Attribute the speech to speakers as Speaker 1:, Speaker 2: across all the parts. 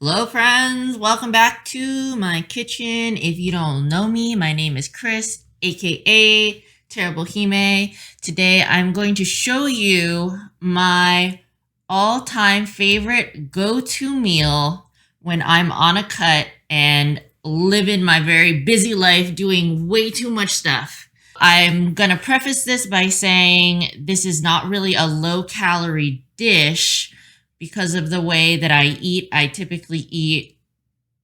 Speaker 1: Hello friends, welcome back to my kitchen. If you don't know me, my name is Kris, aka Terrible Hime. Today I'm going to show you my all-time favorite go-to meal when I'm on a cut and living my very busy life doing way too much stuff. I'm gonna preface this by saying this is not really a low-calorie dish because of the way that I eat. I typically eat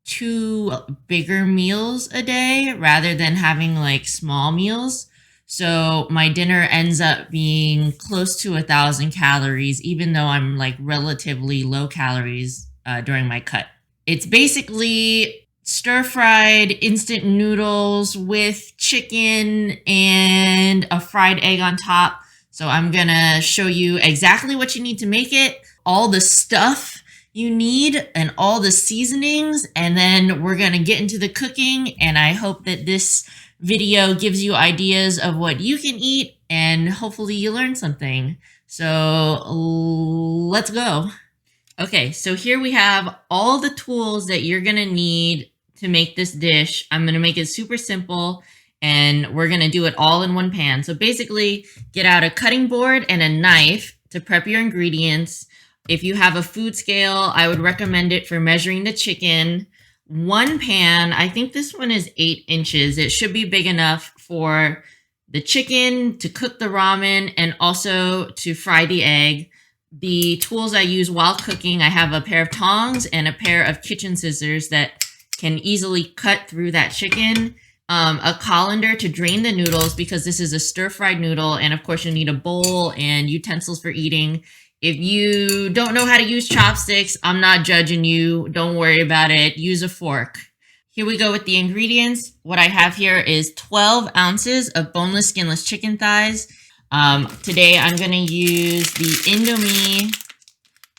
Speaker 1: two bigger meals a day rather than having like small meals. So my dinner ends up being close to 1,000 calories, even though I'm like relatively low calories during my cut. It's basically stir fried instant noodles with chicken and a fried egg on top. So I'm gonna show you exactly what you need to make it, all the stuff you need, and all the seasonings, and then we're gonna get into the cooking. And I hope that this video gives you ideas of what you can eat, and hopefully you learn something. So let's go. Okay, so here we have all the tools that you're gonna need to make this dish. I'm gonna make it super simple and we're gonna do it all in one pan. So basically, get out a cutting board and a knife to prep your ingredients. If you have a food scale, I would recommend it for measuring the chicken. One pan, I think this one is 8 inches. It should be big enough for the chicken, to cook the ramen, and also to fry the egg. The tools I use while cooking, I have a pair of tongs and a pair of kitchen scissors that can easily cut through that chicken. A colander to drain the noodles because this is a stir-fried noodle, and of course you need a bowl and utensils for eating. If you don't know how to use chopsticks, I'm not judging you. Don't worry about it. Use a fork. Here we go with the ingredients. What I have here is 12 ounces of boneless, skinless chicken thighs. Today I'm going to use the Indomie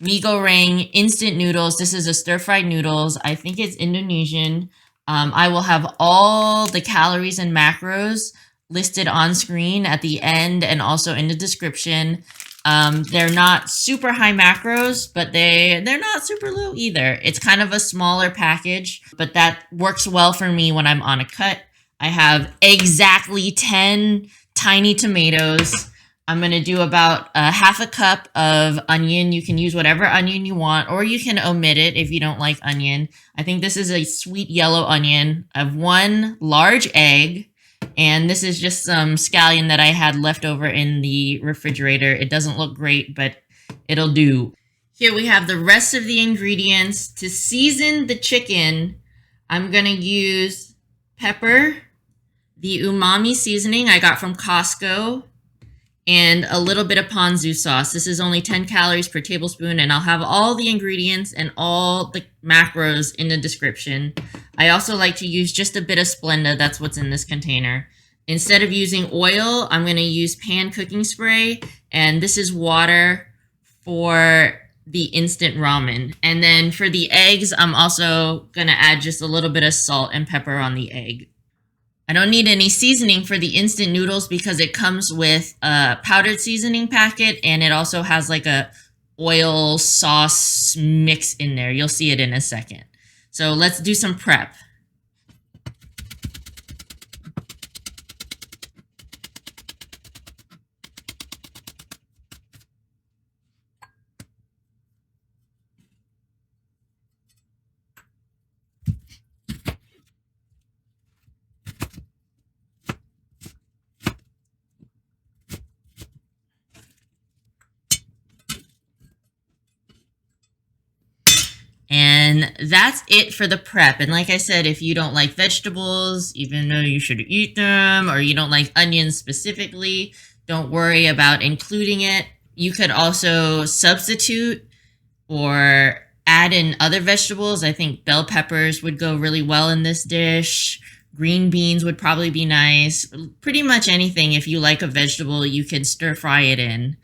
Speaker 1: mee goreng instant noodles. This is a stir-fried noodles. I think it's Indonesian. I will have all the calories and macros listed on screen at the end and also in the description. They're not super high macros, but they're not super low either. It's kind of a smaller package, but that works well for me when I'm on a cut. I have exactly 10 tiny tomatoes. I'm going to do about half a cup of onion. You can use whatever onion you want, or you can omit it if you don't like onion. I think this is a sweet yellow onion. I have 1 large egg, and this is just some scallion that I had left over in the refrigerator. It doesn't look great, but it'll do. Here we have the rest of the ingredients. To season the chicken, I'm going to use pepper, the Umami seasoning I got from Costco, and a little bit of ponzu sauce. This is only 10 calories per tablespoon, and I'll have all the ingredients and all the macros in the description. I also like to use just a bit of Splenda. That's what's in this container. Instead of using oil, I'm going to use pan cooking spray, and this is water for the instant ramen. And then for the eggs, I'm also going to add just a little bit of salt and pepper on the egg. I don't need any seasoning for the instant noodles because it comes with a powdered seasoning packet, and it also has like a oil sauce mix in there. You'll see it in a second. So let's do some prep. And that's it for the prep. And like I said, if you don't like vegetables, even though you should eat them, or you don't like onions specifically, don't worry about including it. You could also substitute or add in other vegetables. I think bell peppers would go really well in this dish. Green beans would probably be nice. Pretty much anything. If you like a vegetable, you can stir fry it in.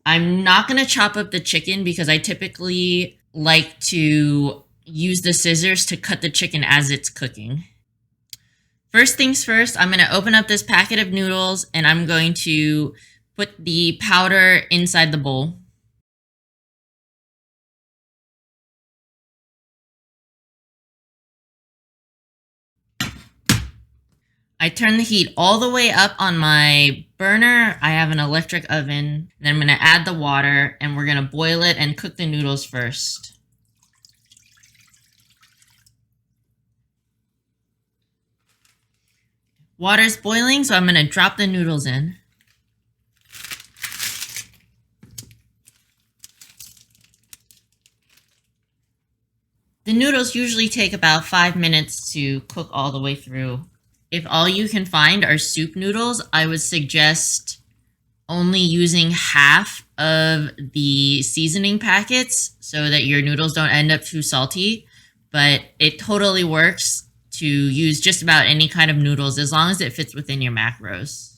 Speaker 1: I'm not going to chop up the chicken because I typically like to use the scissors to cut the chicken as it's cooking. First things first, I'm going to open up this packet of noodles and I'm going to put the powder inside the bowl. I turn the heat all the way up on my burner. I have an electric oven. Then I'm going to add the water and we're going to boil it and cook the noodles first. Water's boiling, so I'm going to drop the noodles in. The noodles usually take about 5 minutes to cook all the way through. If all you can find are soup noodles, I would suggest only using half of the seasoning packets so that your noodles don't end up too salty. But it totally works to use just about any kind of noodles as long as it fits within your macros.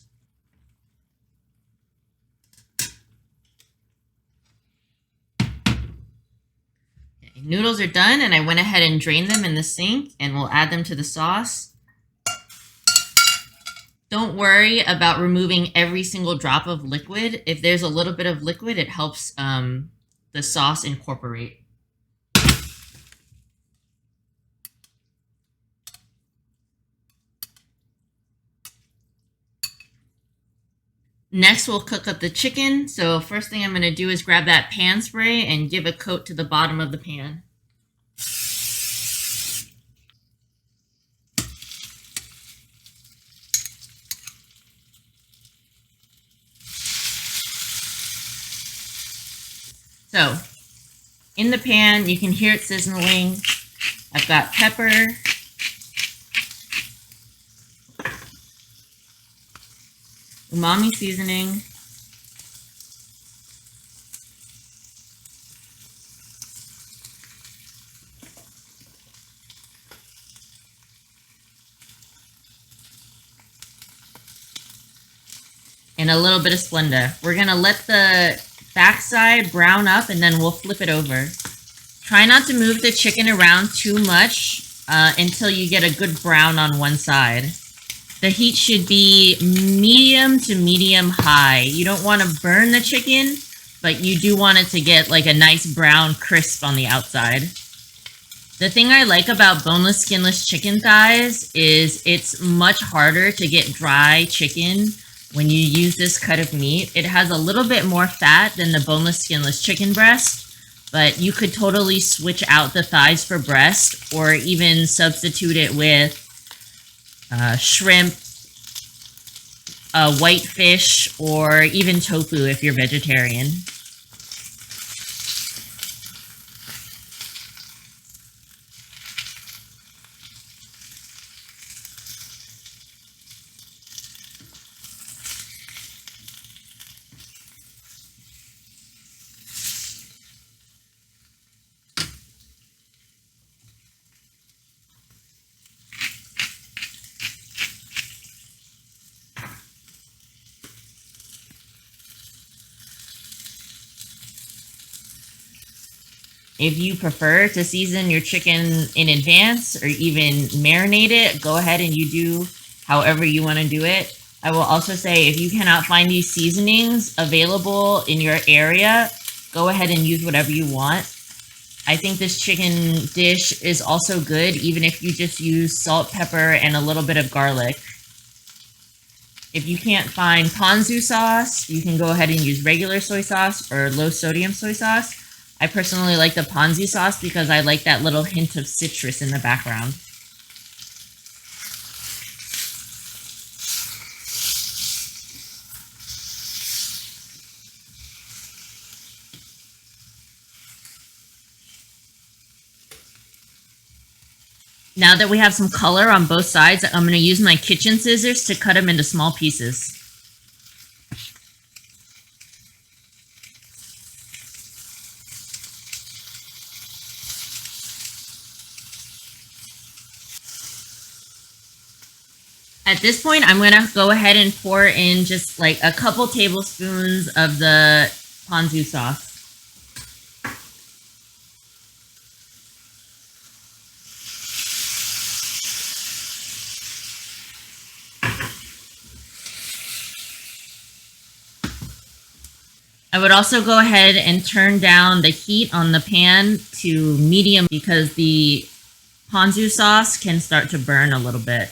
Speaker 1: Noodles are done, and I went ahead and drained them in the sink, and we'll add them to the sauce. Don't worry about removing every single drop of liquid. If there's a little bit of liquid, it helps the sauce incorporate. Next, we'll cook up the chicken. So first thing I'm going to do is grab that pan spray and give a coat to the bottom of the pan. So in the pan, you can hear it sizzling. I've got pepper, umami seasoning, and a little bit of Splenda. We're going to let the backside brown up and then we'll flip it over. Try not to move the chicken around too much until you get a good brown on one side. The heat should be medium to medium high. You don't want to burn the chicken, but you do want it to get like a nice brown crisp on the outside. The thing I like about boneless, skinless chicken thighs is it's much harder to get dry chicken when you use this cut of meat. It has a little bit more fat than the boneless, skinless chicken breast, but you could totally switch out the thighs for breast or even substitute it with shrimp, white fish, or even tofu if you're vegetarian. If you prefer to season your chicken in advance or even marinate it, go ahead and you do however you want to do it. I will also say if you cannot find these seasonings available in your area, go ahead and use whatever you want. I think this chicken dish is also good even if you just use salt, pepper, and a little bit of garlic. If you can't find ponzu sauce, you can go ahead and use regular soy sauce or low sodium soy sauce. I personally like the ponzu sauce because I like that little hint of citrus in the background. Now that we have some color on both sides, I'm going to use my kitchen scissors to cut them into small pieces. At this point, I'm going to go ahead and pour in just like a couple tablespoons of the ponzu sauce. I would also go ahead and turn down the heat on the pan to medium because the ponzu sauce can start to burn a little bit.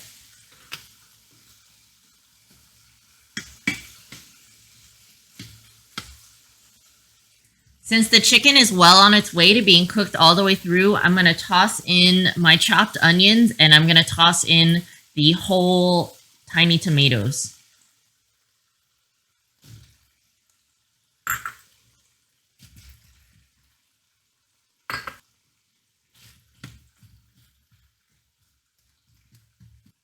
Speaker 1: Since the chicken is well on its way to being cooked all the way through, I'm going to toss in my chopped onions and I'm going to toss in the whole tiny tomatoes.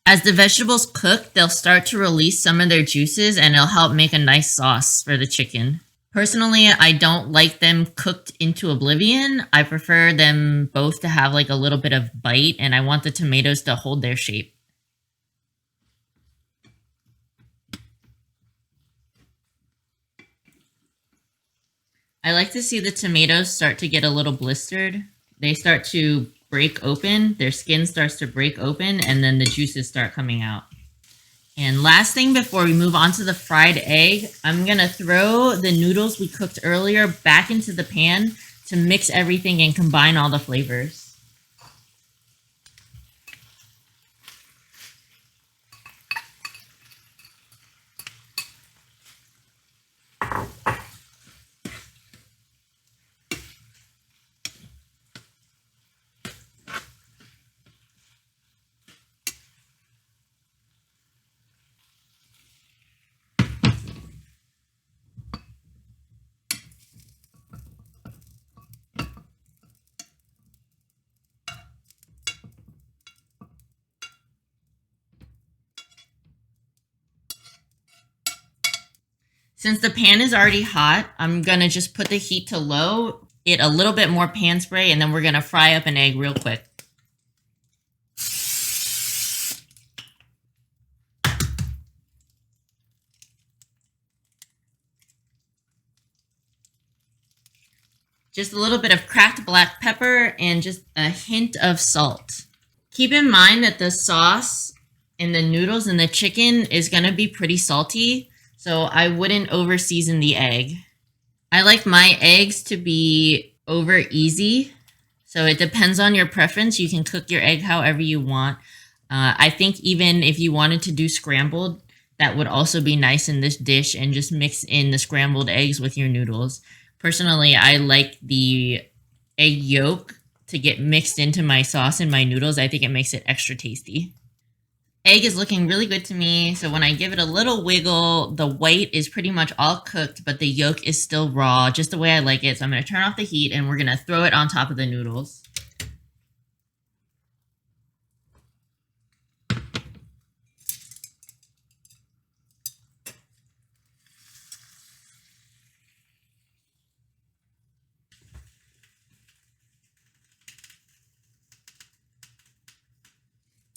Speaker 1: As the vegetables cook, they'll start to release some of their juices and it'll help make a nice sauce for the chicken. Personally, I don't like them cooked into oblivion. I prefer them both to have like a little bit of bite, and I want the tomatoes to hold their shape. I like to see the tomatoes start to get a little blistered. They start to break open, their skin starts to break open, and then the juices start coming out. And last thing before we move on to the fried egg, I'm going to throw the noodles we cooked earlier back into the pan to mix everything and combine all the flavors. Since the pan is already hot, I'm going to just put the heat to low, get a little bit more pan spray, and then we're going to fry up an egg real quick. Just a little bit of cracked black pepper and just a hint of salt. Keep in mind that the sauce and the noodles and the chicken is going to be pretty salty, so I wouldn't over season the egg. I like my eggs to be over easy, so it depends on your preference. You can cook your egg however you want. I think even if you wanted to do scrambled, that would also be nice in this dish, and just mix in the scrambled eggs with your noodles. Personally, I like the egg yolk to get mixed into my sauce and my noodles. I think it makes it extra tasty. Egg is looking really good to me, so when I give it a little wiggle, the white is pretty much all cooked, but the yolk is still raw, just the way I like it. So I'm going to turn off the heat and we're going to throw it on top of the noodles.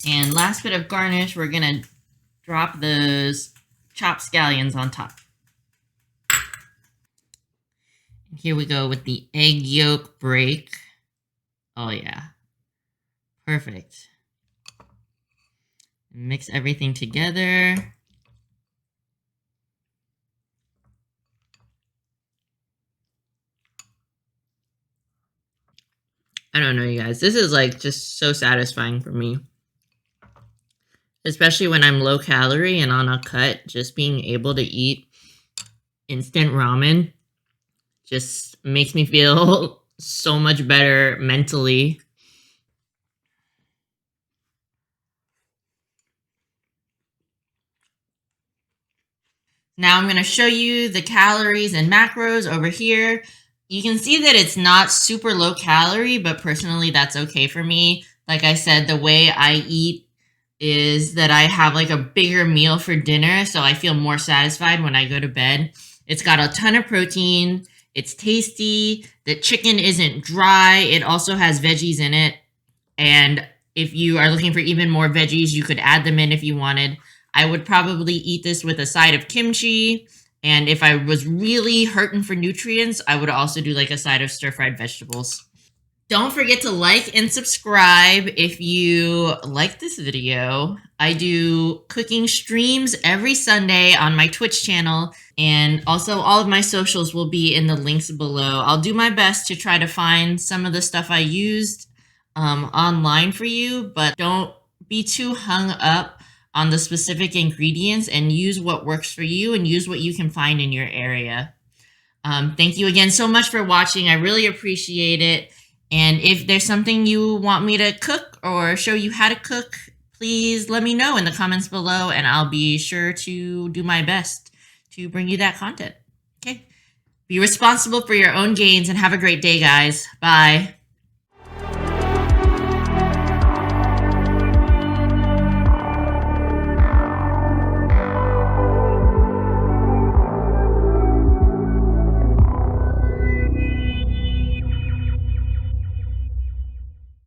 Speaker 1: And last bit of garnish, we're going to drop those chopped scallions on top. And here we go with the egg yolk break. Oh yeah, perfect. Mix everything together. I don't know, you guys. This is like just so satisfying for me. Especially when I'm low calorie and on a cut, just being able to eat instant ramen just makes me feel so much better mentally. Now I'm going to show you the calories and macros over here. You can see that it's not super low calorie, but personally that's okay for me. Like I said, the way I eat is that I have like a bigger meal for dinner, so I feel more satisfied when I go to bed. It's got a ton of protein. It's tasty. The chicken isn't dry. It also has veggies in it. And if you are looking for even more veggies, you could add them in if you wanted. I would probably eat this with a side of kimchi. And if I was really hurting for nutrients, I would also do like a side of stir-fried vegetables. Don't forget to like and subscribe if you like this video. I do cooking streams every Sunday on my Twitch channel, and also all of my socials will be in the links below. I'll do my best to try to find some of the stuff I used online for you, but don't be too hung up on the specific ingredients, and use what works for you and use what you can find in your area. Thank you again so much for watching. I really appreciate it. And if there's something you want me to cook or show you how to cook, please let me know in the comments below, and I'll be sure to do my best to bring you that content. Okay. Be responsible for your own gains and have a great day, guys. Bye.